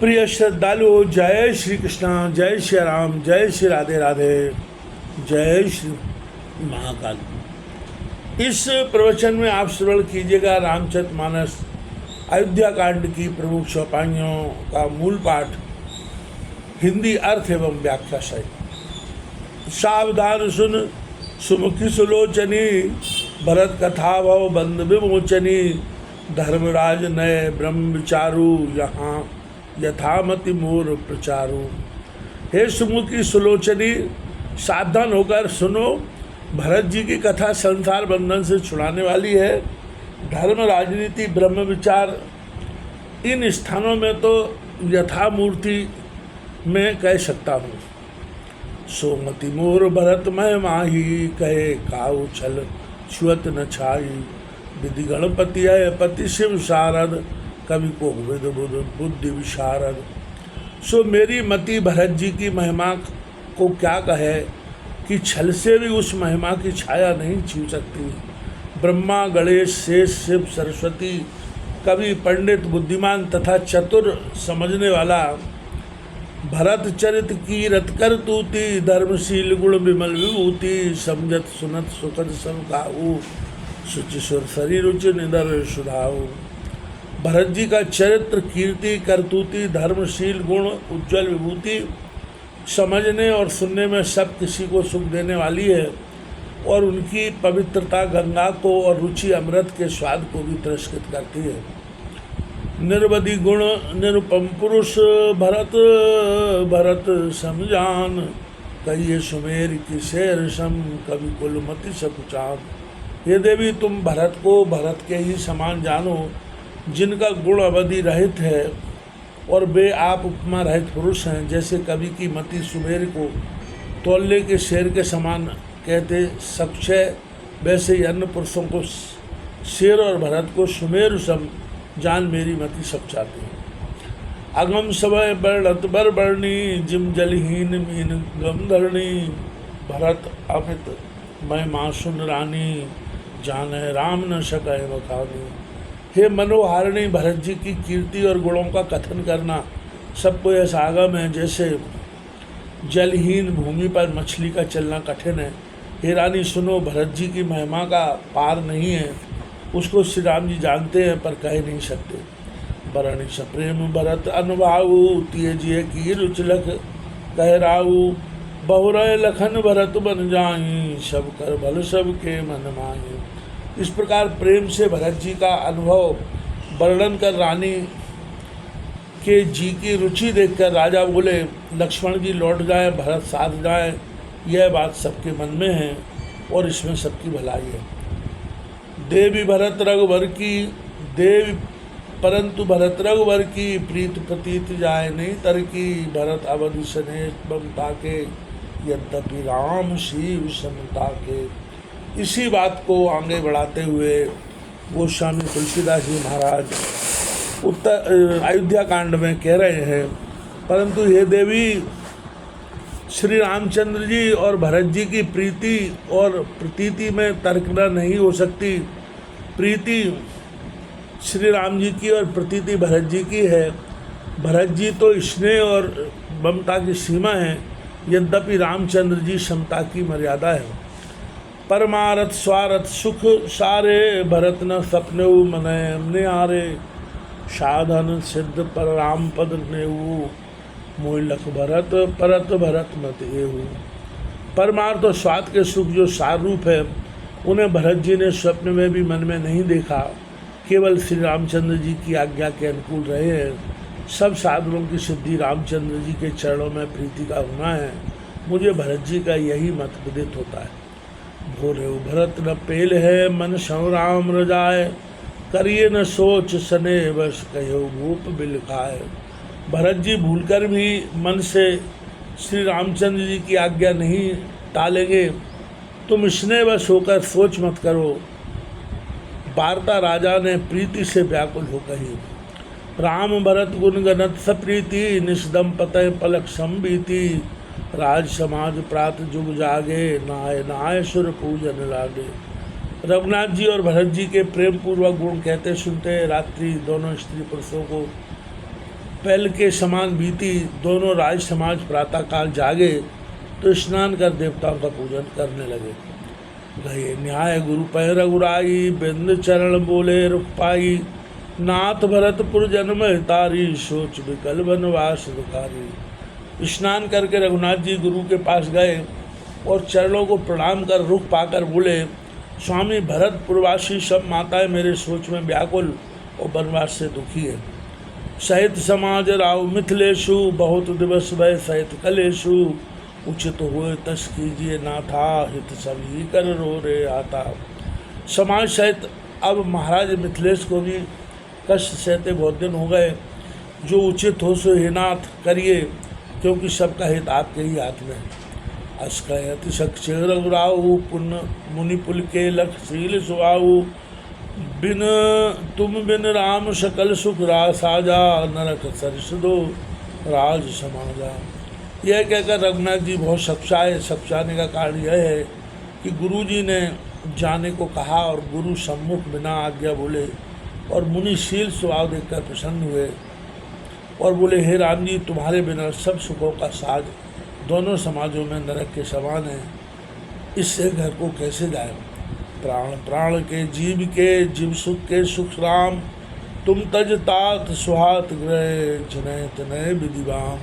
प्रिय श्रद्धालु, जय श्री कृष्ण, जय श्री राम, जय श्री राधे राधे, जय श्री महाकाल। इस प्रवचन में आप श्रवण कीजिएगा रामचरितमानस अयोध्या कांड की प्रमुख चौपाइयों का मूल पाठ, हिंदी अर्थ एवं व्याख्या सहित। सावधान सुन सुमुखी सुलोचनी, भरत कथा भव बंद विमोचनी, धर्मराज नय ब्रह्म विचारू, यहाँ यथामति मोर प्रचारू। हे सुमुखी सुलोचनी, सावधान होकर सुनो, भरत जी की कथा संसार बंधन से छुड़ाने वाली है। धर्म, राजनीति, ब्रह्म विचार, इन स्थानों में तो यथामूर्ति मैं कह सकता हूँ। सोमति मोर भरत मय माही, कहे काऊ छल छुअत न छाई। विधि गणपति है पति शिव शारद, कवि को विद बुद्धि विशारद। सो मेरी मति भरत जी की महिमा को क्या कहे कि छल से भी उस महिमा की छाया नहीं छू सकती। ब्रह्मा, गणेश, शेष, शिव, सरस्वती, कवि, पंडित, बुद्धिमान तथा चतुर समझने वाला भरत चरित की रत कर तूती, धर्मशील गुण विमल विभूति, समझत सुनत सुखद सब काऊ, शुचि सुर शरीर रुचि निदर सुधाऊ। भरत जी का चरित्र, कीर्ति, करतूती, धर्मशील गुण, उज्जवल विभूति समझने और सुनने में सब किसी को सुख देने वाली है, और उनकी पवित्रता गंगा को और रुचि अमृत के स्वाद को भी तिरस्कृत करती है। निर्वधि गुण निरुपम पुरुष, भरत भरत समझान, कहिए सुमेर की शेर सम, कवि कुलमति सकुचान। ये देवी, तुम भरत को भरत के ही समान जानो, जिनका गुण अवधि रहित है और वे आप उपमा रहित पुरुष हैं। जैसे कवि की मति सुमेर को तौल्य के शेर के समान कहते सक्षय, वैसे ही अन्य पुरुषों को शेर और भरत को सुमेर सम जान मेरी मति सब चाहती है। अगम समय वर्णत बर वर्णी, जिम जलहीन मीन गम धरणी, भरत अमित मैं मासुन रानी, जाने राम न सके बखानी। हे मनोहारिणी, भरत जी की कीर्ति और गुणों का कथन करना सबको ऐसा आगम है जैसे जलहीन भूमि पर मछली का चलना कठिन है। हे रानी सुनो, भरत जी की महिमा का पार नहीं है, उसको श्री राम जी जानते हैं पर कह नहीं सकते। बरणी सप्रेम भरत अनुभाऊ, तियजिए की रुचलख कह राऊ, बहुरय लखन भरत बन जाई, सब कर भल सब के मन माई। इस प्रकार प्रेम से भरत जी का अनुभव वर्णन कर रानी के जी की रुचि देखकर राजा बोले, लक्ष्मण जी लौट जाए, भरत साथ जाए, यह बात सबके मन में है और इसमें सबकी भलाई है। देवी भरत रघुवर की देवी, परंतु भरत रघुवर की, प्रीत प्रतीत जाए नहीं तर की, भरत अवधि सनेह ममता के, यद्यपि राम शिव समता के। इसी बात को आगे बढ़ाते हुए गोस्वामी तुलसीदास जी महाराज अयोध्या कांड में कह रहे हैं, परंतु हे देवी, श्री रामचंद्र जी और भरत जी की प्रीति और प्रतीति में तर्कना नहीं हो सकती। प्रीति श्री राम जी की और प्रतीति भरत जी की है। भरत जी तो स्नेह और ममता की सीमा है, यद्यपि रामचंद्र जी समता की मर्यादा है। परमारथ स्वारथ सुख सारे, भरत न सपने मनय निहारे, साधन सिद्ध पर राम पद नेऊ, मोह लख भरत परत भरत मत एहू। परमार्थ और स्वाद के सुख जो सार रूप है, उन्हें भरत जी ने स्वप्न में भी मन में नहीं देखा, केवल श्री रामचंद्र जी की आज्ञा के अनुकूल रहे हैं। सब साधनों की सिद्धि रामचंद्र जी के चरणों में प्रीति का होना है। मुझे भरत जी का यही मत विदित होता है। भोरे भरत न पेल है, मन सौ राम रजाए, करिए न सोच सने बस कहो भूप बिल खाए। भरत जी भूलकर भी मन से श्री रामचंद्र जी की आज्ञा नहीं टालेंगे। तुम स्नेह बस होकर सोच मत करो। वार्ता राजा ने प्रीति से व्याकुल हो कही, राम भरत गुण गणत सप्रीति, निष्दम पतय पलक संबीति, राज समाज प्रात जुग जागे, नाय नाय सुर पूजन लागे। रघुनाथ जी और भरत जी के प्रेम पूर्वक गुण कहते सुनते रात्रि दोनों स्त्री पुरुषों को पहले के समान बीती। दोनों राज समाज प्रातःकाल जागे तो स्नान कर देवताओं का पूजन करने लगे। गए न्याय गुरु पै रघुराई, बिंद चरण बोले रुख पाई। नाथ भरतपुर जन्म हितारी, सोच विकल वनवास दुखारी। स्नान करके रघुनाथ जी गुरु के पास गए और चरणों को प्रणाम कर रुख पाकर बोले, स्वामी भरतपुरवासी सब माताएं मेरे सोच में व्याकुल और वनवास से दुखी है। सहित समाज राव मिथिलेशु, बहुत दिवस भय सहित कलेशु। उचित हुए तस कीजिए नाथा, हित सभी कर रो रे आता। समाज सहित अब महाराज मिथिलेश को भी कष्ट सहते बहुत दिन हो गए। जो उचित हो सो हे नाथ करिए, क्योंकि सबका हित आपके ही हाथ में है। अस्कयति सक्ष रघुराऊ, पुण्य मुनि पुल के लख शील सुहाऊ। बिन तुम बिन राम सकल सुख राज साजा, नरक सरिस दो राज समाजा। यह कहकर रघुनाथ जी बहुत सपसाए। सपसाने का कारण यह है कि गुरु जी ने जाने को कहा और गुरु सम्मुख बिना आज्ञा बोले और मुनि शील स्वभाव देखकर प्रसन्न हुए और बोले, हे राम जी, तुम्हारे बिना सब सुखों का साज दोनों समाजों में नरक के समान है। इससे घर को कैसे जाए। प्राण प्राण के जीव सुख के सुख राम। तुम तज तात सुहात ग्रह, जनय तनय विधिवाम।